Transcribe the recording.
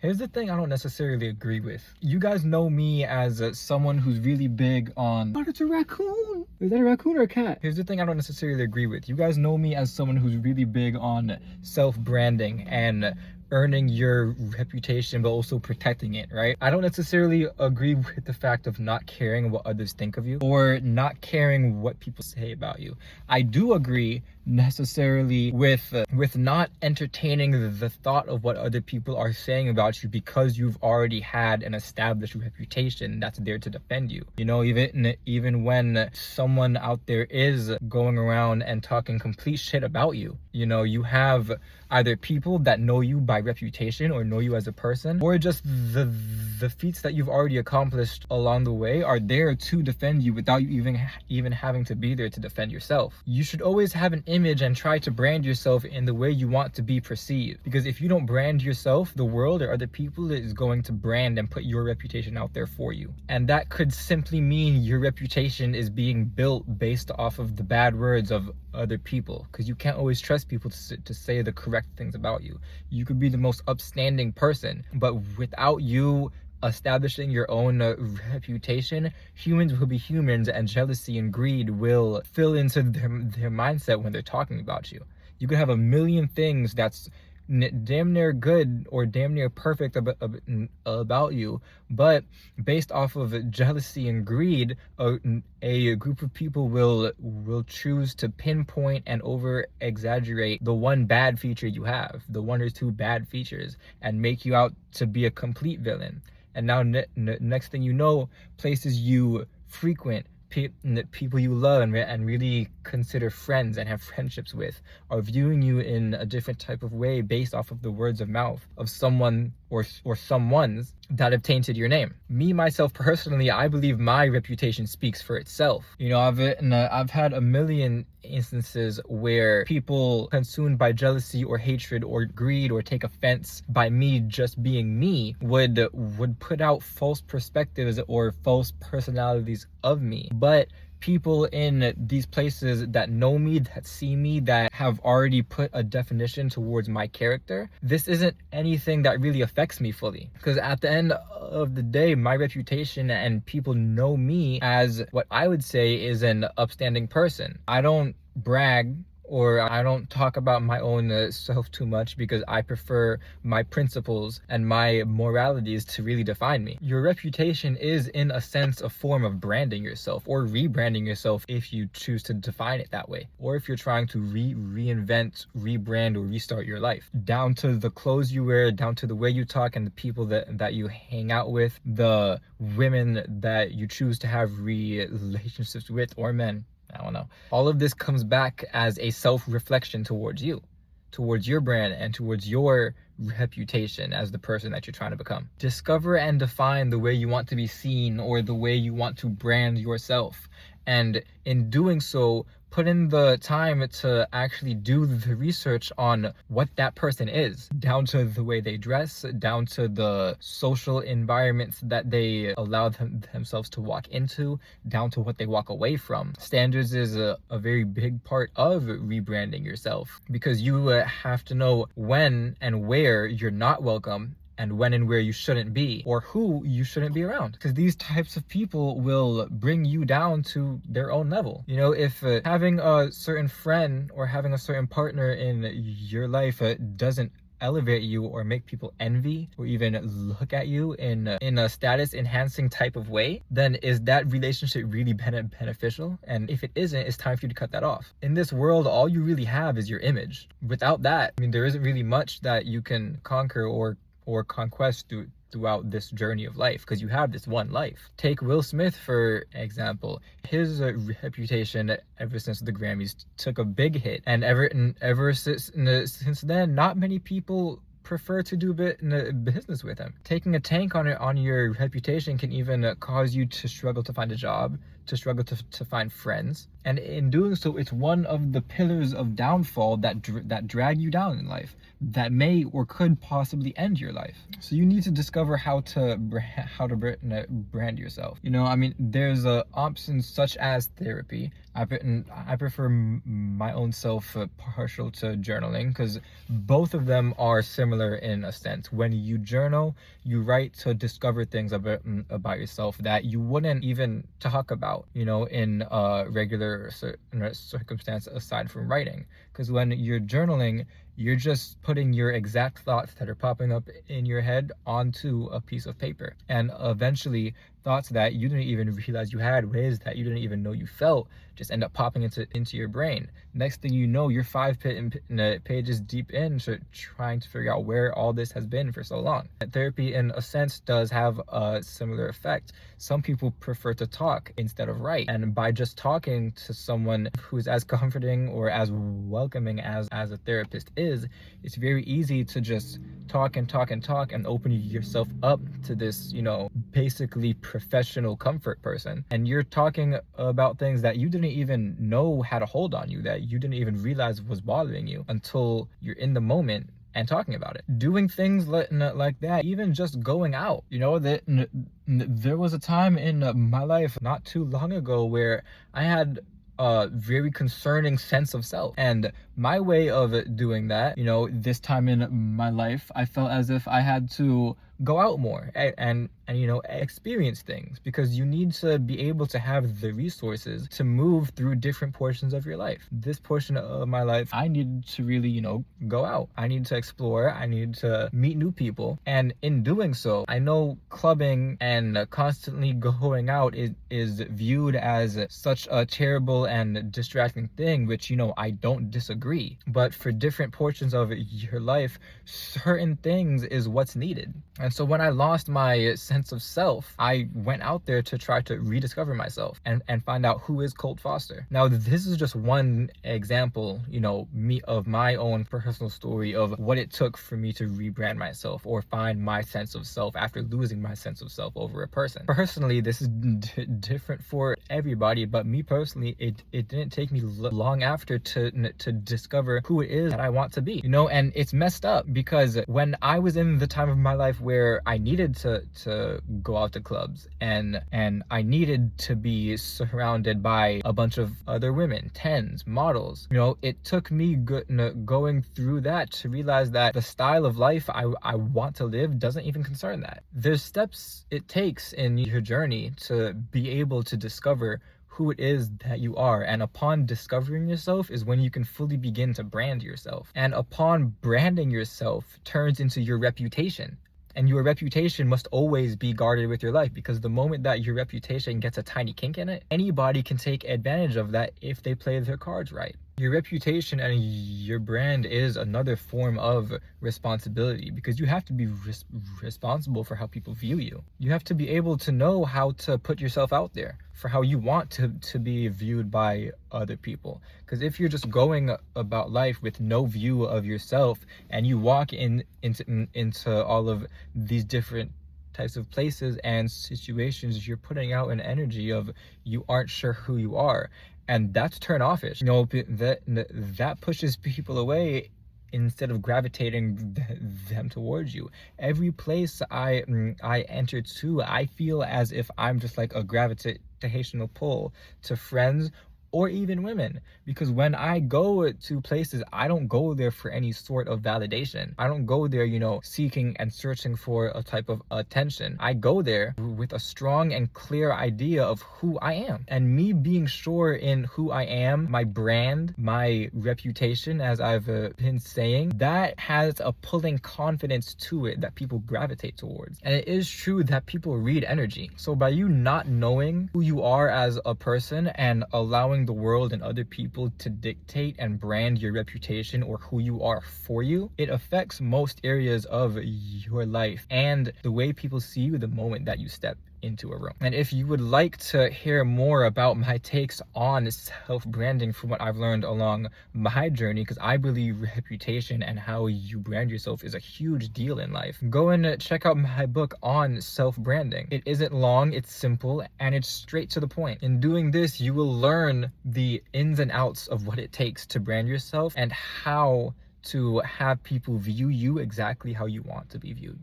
Here's the thing I don't necessarily agree with. You guys know me as someone who's really big on... Oh, it's a raccoon! Is that a raccoon or a cat? Here's the thing I don't necessarily agree with. You guys know me as someone who's really big on self-branding and earning your reputation but also protecting it, right? I don't necessarily agree with the fact of not caring what others think of you or not caring what people say about you. I do agree necessarily with not entertaining the thought of what other people are saying about you because you've already had an established reputation that's there to defend you. You know, even when someone out there is going around and talking complete shit about you, you know, you have either people that know you by reputation or know you as a person, or just the feats that you've already accomplished along the way are there to defend you without you even having to be there to defend yourself. You should always have an image and try to brand yourself in the way you want to be perceived, because if you don't brand yourself, the world or other people is going to brand and put your reputation out there for you, and that could simply mean your reputation is being built based off of the bad words of other people, because you can't always trust people to say the correct things about you. You could be the most upstanding person, but without you establishing your own reputation, humans will be humans, and jealousy and greed will fill into their mindset when they're talking about you. You could have a million things that's damn near good or damn near perfect about you, but based off of jealousy and greed, a group of people will choose to pinpoint and over exaggerate the one bad feature you have, the one or two bad features, and make you out to be a complete villain. And now next thing you know, places you frequent, people you love and really consider friends and have friendships with are viewing you in a different type of way based off of the words of mouth of someone or someones that have tainted your name. Me, myself, personally, I believe my reputation speaks for itself. You know, I've had a million instances where people consumed by jealousy or hatred or greed or take offense by me just being me would put out false perspectives or false personalities of me. But people in these places that know me, that see me, that have already put a definition towards my character, this isn't anything that really affects me fully. Because at the end of the day, my reputation and people know me as what I would say is an upstanding person. I don't brag or I don't talk about my own self too much because I prefer my principles and my moralities to really define me. Your reputation is, in a sense, a form of branding yourself or rebranding yourself if you choose to define it that way, or if you're trying to reinvent, rebrand, or restart your life. Down to the clothes you wear, down to the way you talk and the people that you hang out with, the women that you choose to have relationships with, or men. I don't know. All of this comes back as a self-reflection towards you, towards your brand, and towards your reputation as the person that you're trying to become. Discover and define the way you want to be seen or the way you want to brand yourself. And in doing so, put in the time to actually do the research on what that person is, down to the way they dress, down to the social environments that they allow themselves to walk into, down to what they walk away from. Standards is a very big part of rebranding yourself, because you have to know when and where you're not welcome, and when and where you shouldn't be, or who you shouldn't be around, because these types of people will bring you down to their own level. You know, if having a certain friend or having a certain partner in your life doesn't elevate you or make people envy or even look at you in a status enhancing type of way, then is that relationship really beneficial? And if it isn't, it's time for you to cut that off. In this world, all you really have is your image. Without that, I mean, there isn't really much that you can conquer or conquest throughout this journey of life, because you have this one life. Take Will Smith, for example. His reputation ever since the Grammys took a big hit, and ever since then, not many people prefer to do business with him. Taking a tank on your reputation can even cause you to struggle to find a job, to struggle to find friends, And in doing so, it's one of the pillars of downfall that drag you down in life, that may or could possibly end your life. So you need to discover how to brand yourself. You know, I mean, there's options such as therapy. I prefer my own self partial to journaling, because both of them are similar in a sense. When you journal, you write to discover things about yourself that you wouldn't even talk about, you know, in a regular circumstance aside from writing. Because when you're journaling, you're just putting your exact thoughts that are popping up in your head onto a piece of paper. And eventually, thoughts that you didn't even realize you had, ways that you didn't even know you felt, just end up popping into your brain. Next thing you know, you're 5 pages deep into trying to figure out where all this has been for so long. And therapy, in a sense, does have a similar effect. Some people prefer to talk instead of write. And by just talking to someone who's as comforting or as welcoming as a therapist is, it's very easy to just talk and open yourself up to this, you know, basically professional comfort person. And you're talking about things that you didn't even know had a hold on you, that you didn't even realize was bothering you until you're in the moment and talking about it. Doing things like that, even just going out. You know, that there was a time in my life not too long ago where I had a very concerning sense of self, and my way of doing that, you know, this time in my life, I felt as if I had to go out more and you know, experience things, because you need to be able to have the resources to move through different portions of your life. This portion of my life, I needed to really, you know, go out. I need to explore. I need to meet new people. And in doing so, I know clubbing and constantly going out is viewed as such a terrible and distracting thing, which, you know, I don't disagree. But for different portions of your life, certain things is what's needed. And so when I lost my sense of self, I went out there to try to rediscover myself and find out who is Colt Foster. Now, this is just one example, you know, of my own personal story of what it took for me to rebrand myself or find my sense of self after losing my sense of self over a person. Personally, this is different for everybody, but me personally, it didn't take me long after to discover who it is that I want to be, you know. And it's messed up, because when I was in the time of my life where I needed to go out to clubs and I needed to be surrounded by a bunch of other women, tens, models, you know, it took me going through that to realize that the style of life I want to live doesn't even concern that. There's steps it takes in your journey to be able to discover who it is that you are, and upon discovering yourself is when you can fully begin to brand yourself. And upon branding yourself turns into your reputation. And your reputation must always be guarded with your life, because the moment that your reputation gets a tiny kink in it, anybody can take advantage of that if they play their cards right. Your reputation and your brand is another form of responsibility, because you have to be responsible for how people view you. You have to be able to know how to put yourself out there for how you want to be viewed by other people. Because if you're just going about life with no view of yourself, and you walk into all of these different types of places and situations, you're putting out an energy of you aren't sure who you are. And that's turn offish. You know, that pushes people away instead of gravitating them towards you. Every place I enter to, I feel as if I'm just like a gravitational pull to friends or even women, because when I go to places, I don't go there for any sort of validation. I don't go there, you know, seeking and searching for a type of attention. I go there with a strong and clear idea of who I am. And me being sure in who I am, my brand, my reputation, as I've been saying, that has a pulling confidence to it that people gravitate towards. And it is true that people read energy. So by you not knowing who you are as a person and allowing the world and other people to dictate and brand your reputation or who you are for you, it affects most areas of your life and the way people see you the moment that you step into a room. And if you would like to hear more about my takes on self-branding from what I've learned along my journey, because I believe reputation and how you brand yourself is a huge deal in life, go and check out my book on self-branding. It isn't long, it's simple, and it's straight to the point. In doing this, you will learn the ins and outs of what it takes to brand yourself and how to have people view you exactly how you want to be viewed.